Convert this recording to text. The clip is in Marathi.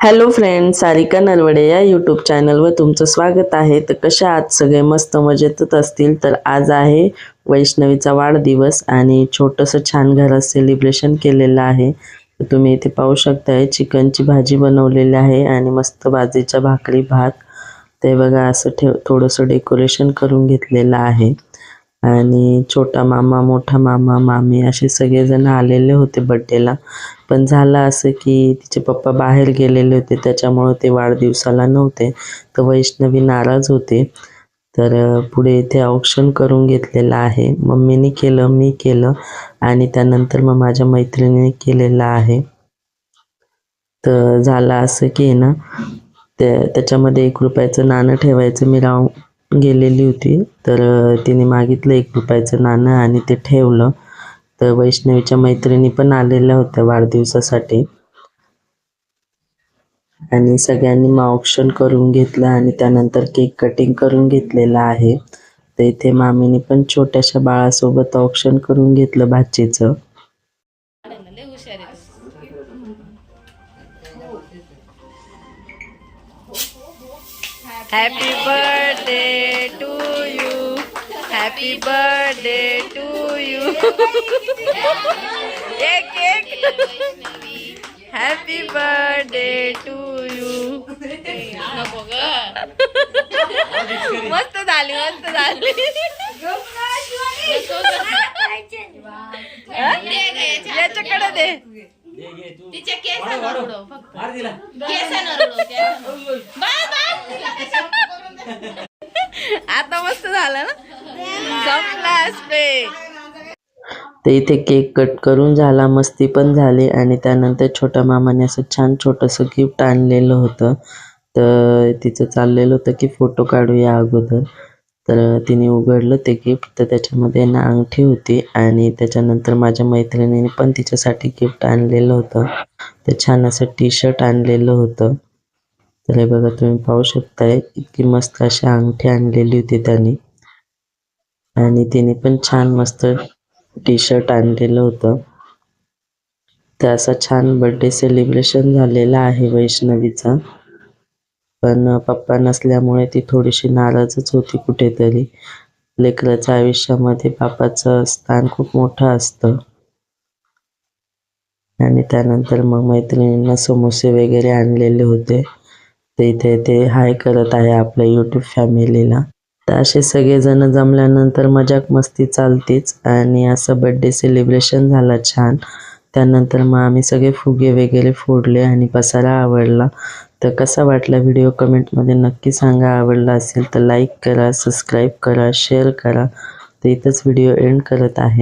हॅलो फ्रेंड्स, सारिका नलवडे या यूट्यूब चॅनलवर तुमचं स्वागत आहे. तर कशा आहात सगळे? मस्त मजेतच असतील. तर आज आहे वैष्णवीचा वाढदिवस आणि छोटंसं छान घरात सेलिब्रेशन केलेलं आहे. तर तुम्ही इथे पाहू शकताय चिकनची भाजी बनवलेली आहे आणि मस्त बाजरीच्या भाकरी भात. ते बघा असं थोडंसं डेकोरेशन करून घेतलेलं आहे. आणि छोटा मामा, मोठा मामा, मामी असे सगळेजण आलेले होते बड्डेला. पण झालं असं की तिचे पप्पा बाहेर गेलेले होते, त्याच्यामुळं ते वाढदिवसाला नव्हते. तर वैष्णवी नाराज होते. तर पुढे इथे औक्षण करून घेतलेलं आहे. मम्मीने केलं, मी केलं आणि त्यानंतर मग माझ्या मैत्रिणीने केलेलं आहे. तर झालं असं की ना त्याच्यामध्ये ₹1 नाणं ठेवायचं मी गेलेली होती. तर तिने मागितलं ₹1 नाणं आणि ते ठेवलं. तर वैष्णवीच्या मैत्रिणी पण आलेल्या होत्या वाढदिवसासाठी आणि सगळ्यांनी मग औक्षण करून घेतलं आणि त्यानंतर केक कटिंग करून घेतलेलं आहे. तर इथे मामीने पण छोट्याशा बाळासोबत औक्षण करून घेतलं भाचीचं. Happy birthday to you, happy birthday to you. एक हॅपी बर्थडे टू यू. मस्त झाली, मस्त झाली. याच्याकडे दे. तिच्या केसांवर उडव, फक्त केसांवर उडव. आता मस्त झालं ना, संपला स्प्रे. तर इथे केक कट करून झाला, मस्ती पण झाली आणि त्यानंतर छोट्या मामाने असं छान छोटंसं गिफ्ट आणलेलं होतं. तर तिचं चाललेलं होतं की फोटो काढूया अगोदर. तर तिने उघडलं ते गिफ्ट. तर त्याच्यामध्ये ना अंगठी होती आणि त्याच्यानंतर माझ्या मैत्रिणीने पण तिच्यासाठी गिफ्ट आणलेलं होतं. ते छान असं टी-शर्ट आणलेलं होतं. तर हे बघा तुम्ही पाहू शकताय, इतकी मस्त अशी अंगठी आणलेली होती त्याने आणि तिने पण छान मस्त टी-शर्ट आणलेलं होतं. तर असा छान बर्थडे सेलिब्रेशन झालेला आहे वैष्णवीचा. पण पप्पा नसल्यामुळे ती थोडीशी नाराजच होती कुठेतरी. लेकराच्या आयुष्यामध्ये बापाचं स्थान खूप मोठं असतं. आणि त्यानंतर मग मैत्रिणींना समोसे वगैरे आणलेले होते. ते इथे ते हाय करत आहे आपल्या यूट्यूब फॅमिलीला. तर असे सगळेजण जमल्यानंतर मजाक मस्ती चालतेच आणि असं बर्थडे सेलिब्रेशन झालं छान. त्यानंतर मग आम्ही सगळे फुगे वगैरे फोडले आणि पसारा आवडला. तर कसा वाटला व्हिडिओ कमेंटमध्ये नक्की सांगा. आवडला असेल तर लाईक करा, सबस्क्राईब करा, शेअर करा. तर इथंच व्हिडिओ एंड करत आहे.